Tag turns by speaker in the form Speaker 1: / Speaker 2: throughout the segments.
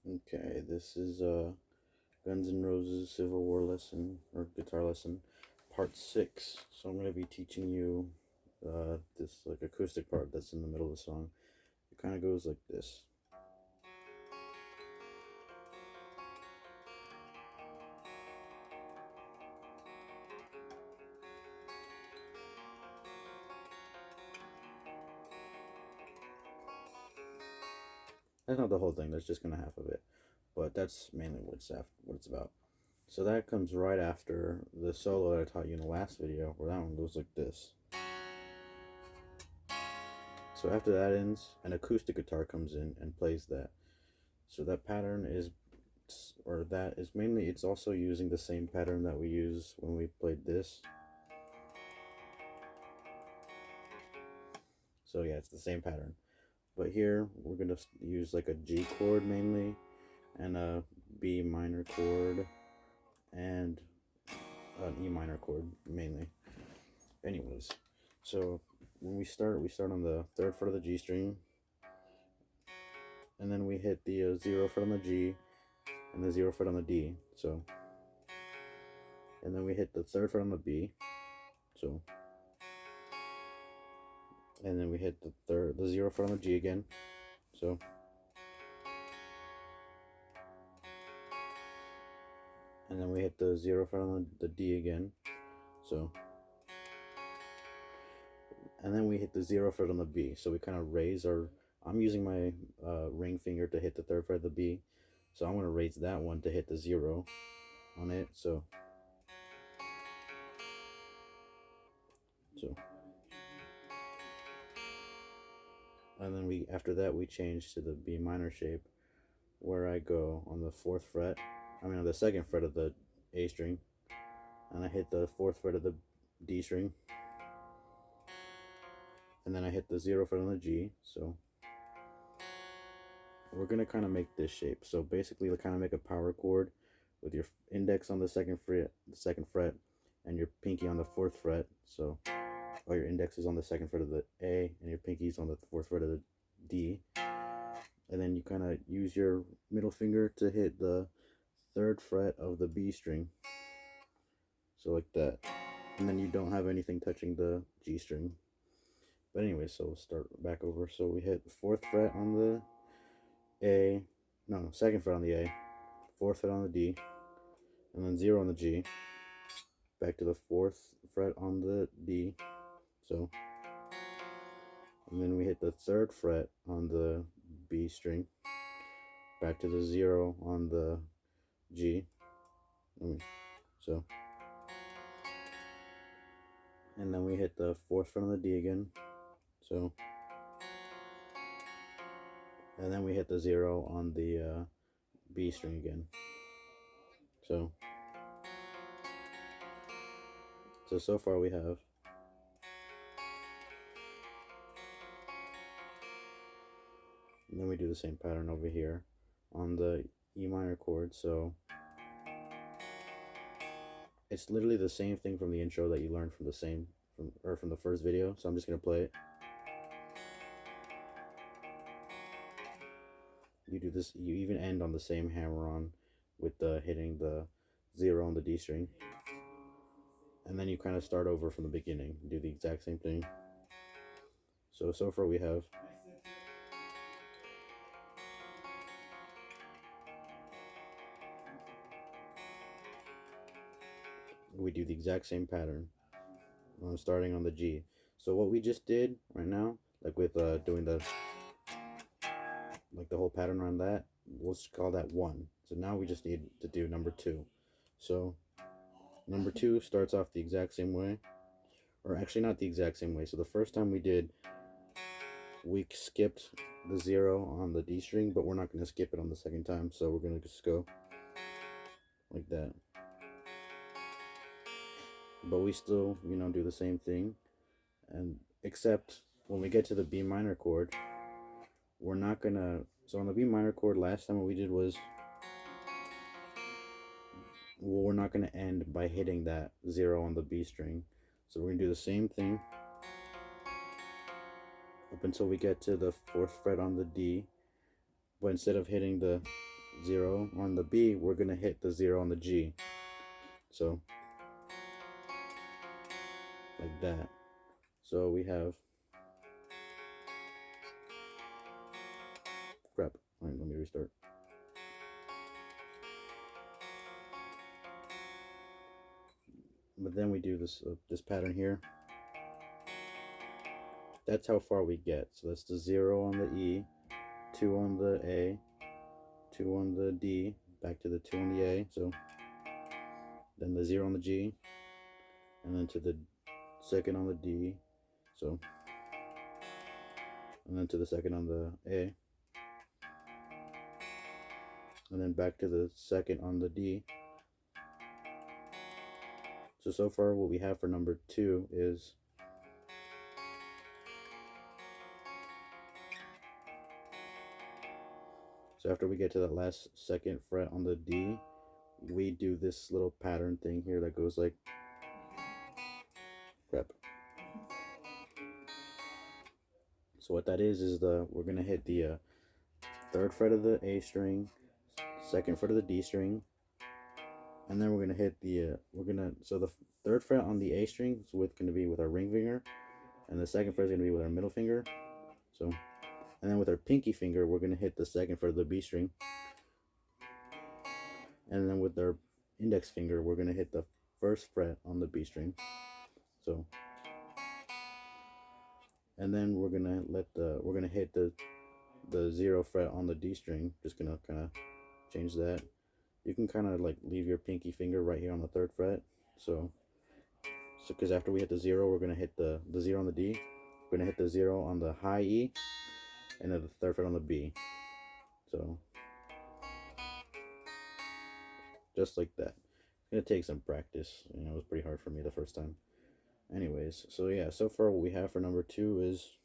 Speaker 1: Okay, this is Guns N' Roses Civil War lesson or guitar lesson, part 6. So I'm gonna be teaching you this like acoustic part that's in the middle of the song. It kind of goes like this. That's not the whole thing. That's just gonna half of it, but that's mainly what it's about. So that comes right after the solo that I taught you in the last video, where that one goes like this. So after that ends, an acoustic guitar comes in and plays that. So that pattern is, or that is mainly, it's also using the same pattern that we use when we played this. So yeah, it's the same pattern. But here, we're going to use like a G chord mainly, and a B minor chord, and an E minor chord mainly. Anyways, so when we start on the 3rd fret of the G string, and then we hit the 0 fret on the G, and the 0 fret on the D. So, and then we hit the 3rd fret on the B. So, and then we hit the 0 fret on the G again. So, and then we hit the 0 fret on the D again. So, and then we hit the 0 fret on the B. So we kind of raise our, I'm using my ring finger to hit the 3rd fret of the B. So I'm going to raise that one to hit the 0 on it. So, and then after that we change to the B minor shape, where I go on the 4th fret, on the 2nd fret of the A string, and I hit the 4th fret of the D string, and then I hit the 0 fret on the G. So we're gonna kind of make this shape. So basically, we kind of make a power chord with your index on the second fret, and your pinky on the 4th fret. So all your index is on the 2nd fret of the A, and your pinky's on the 4th fret of the D. And then you kind of use your middle finger to hit the 3rd fret of the B string. So like that. And then you don't have anything touching the G string. But anyway, so we'll start back over. So we hit the 4th fret on the A, no, 2nd fret on the A, 4th fret on the D, and then 0 on the G, back to the 4th fret on the D. So, and then we hit the 3rd fret on the B string, back to the 0 on the G. So, and then we hit the 4th fret on the D again. So, and then we hit the 0 on the B string again. So far we have, and then we do the same pattern over here on the E minor chord. So it's literally the same thing from the intro that you learned from from the first video. So I'm just gonna play it. You do this, you even end on the same hammer on with the hitting the 0 on the D string, and then you kind of start over from the beginning, do the exact same thing. So far we have, we do the exact same pattern, starting on the G. So what we just did right now, like with doing the whole pattern on that, let's call that 1. So now we just need to do number 2. So number 2 starts off the exact same way, or actually not the exact same way. So the first time we skipped the 0 on the D string, but we're not going to skip it on the second time. So we're going to just go like that. But we still, do the same thing, and except when we get to the B minor chord, we're not gonna, so on the B minor chord, last time what we did was, well, we're not gonna end by hitting that 0 on the B string. So we're gonna do the same thing up until we get to the 4th fret on the D, but instead of hitting the 0 on the B, we're going to hit the 0 on the G. So, like that. So we have, crap, all right, let me restart. But then we do this pattern here. That's how far we get. So that's the 0 on the E, 2 on the A, 2 on the D, back to the 2 on the A. So then the 0 on the G, and then to the second on the D. So, and then to the second on the A, and then back to the second on the D. So far what we have for number 2 is so after we get to that last second fret on the D, we do this little pattern thing here that goes like, crap. So what that is we're gonna hit the 3rd fret of the A string, 2nd fret of the D string, and then we're gonna hit the so the 3rd fret on the A string is gonna be with our ring finger, and the 2nd fret is gonna be with our middle finger. So, and then with our pinky finger, we're gonna hit the 2nd fret of the B string, and then with our index finger, we're gonna hit the 1st fret on the B string. So, and then we're gonna hit the 0 fret on the D string. Just gonna kind of change that. You can kind of like leave your pinky finger right here on the 3rd fret. So because after we hit the 0, we're gonna hit the 0 on the D. We're gonna hit the 0 on the high E, and then the 3rd fret on the B. So just like that. It's gonna take some practice. It was pretty hard for me the first time. Anyways, so yeah, so far what we have for number 2 is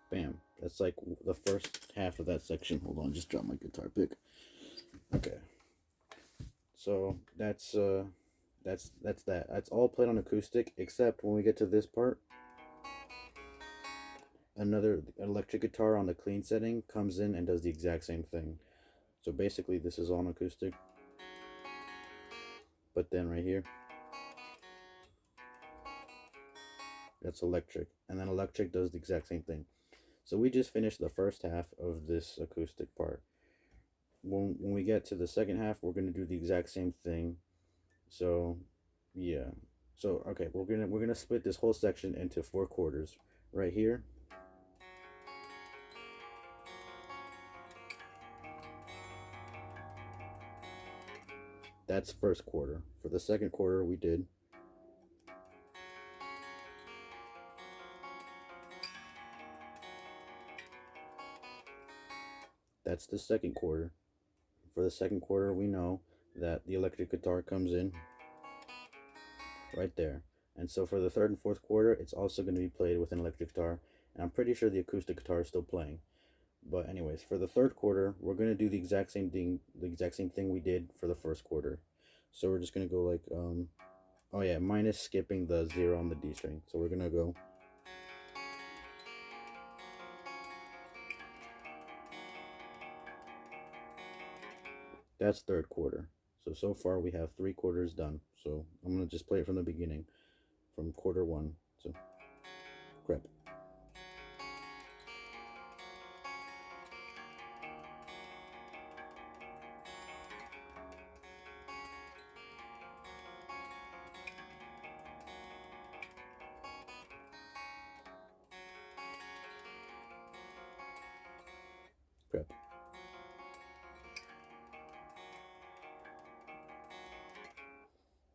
Speaker 1: bam. That's like the first half of that section. Hold on, just drop my guitar pick. Okay. So that's that. That's all played on acoustic, except when we get to this part, another electric guitar on the clean setting comes in and does the exact same thing. So basically this is on acoustic, but then right here, that's electric, and then electric does the exact same thing. So we just finished the first half of this acoustic part. When we get to the second half, we're going to do the exact same thing. So yeah, so okay, we're gonna split this whole section into 4 quarters. Right here, that's first quarter. For the second quarter, we did that's the second quarter. For the second quarter, we know that the electric guitar comes in right there. And so for the 3rd and 4th quarter, it's also going to be played with an electric guitar. And I'm pretty sure the acoustic guitar is still playing. But anyways, for the 3rd quarter, we're going to do the exact same thing we did for the 1st quarter. So we're just going to go like, oh yeah, minus skipping the 0 on the D string. So we're going to go. That's 3rd quarter. So far we have 3 quarters done. So I'm going to just play it from the beginning, from quarter 1. So, crap. Crap.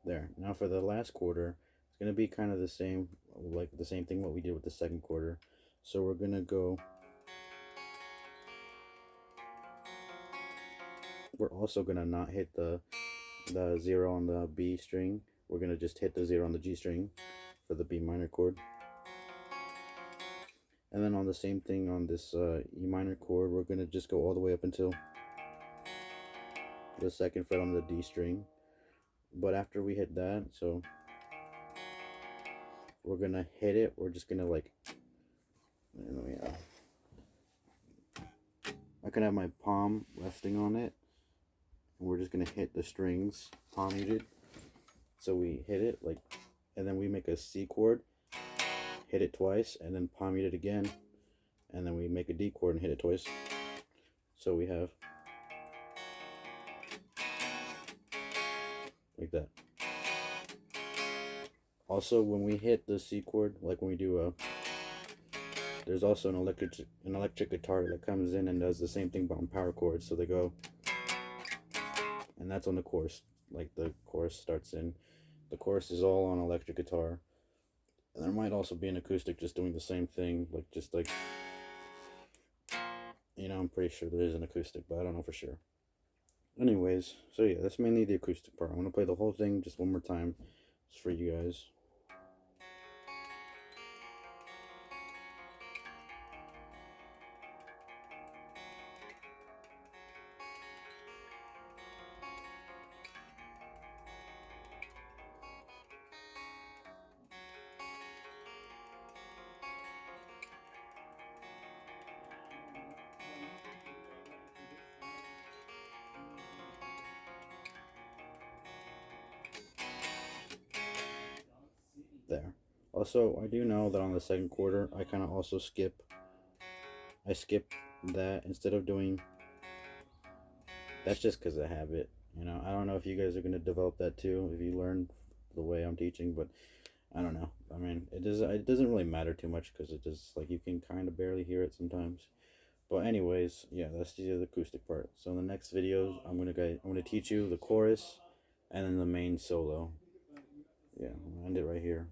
Speaker 1: There. Now for the last quarter, it's going to be kind of the same, like the same thing what we did with the 2nd quarter. So we're going to go. We're also going to not hit the 0 on the B string. We're going to just hit the 0 on the G string for the B minor chord. And then on the same thing on this E minor chord, we're going to just go all the way up until the 2nd fret on the D string. But after we hit that, so we're gonna hit it. We're just gonna like, I can have my palm resting on it, and we're just gonna hit the strings palm muted. So we hit it like, and then we make a C chord, hit it twice, and then palm mute it again, and then we make a D chord and hit it twice. So we have like that. Also, when we hit the C chord, like when we do there's also an electric guitar that comes in and does the same thing but on power chords. So they go, and that's on the chorus. Like the chorus starts in, the chorus is all on electric guitar. And there might also be an acoustic just doing the same thing, like just like, you know, I'm pretty sure there is an acoustic, but I don't know for sure. Anyways, so yeah, that's mainly the acoustic part. I'm gonna play the whole thing just one more time, just for you guys. There. Also, I do know that on the second quarter, I kind of also skip that instead of doing, that's just because of habit, you know. I don't know if you guys are going to develop that too, if you learn the way I'm teaching, but I don't know. I mean, it doesn't really matter too much because it just, like, you can kind of barely hear it sometimes. But anyways, yeah, that's the acoustic part. So in the next videos, I'm gonna teach you the chorus and then the main solo. Yeah, I'm gonna end it right here.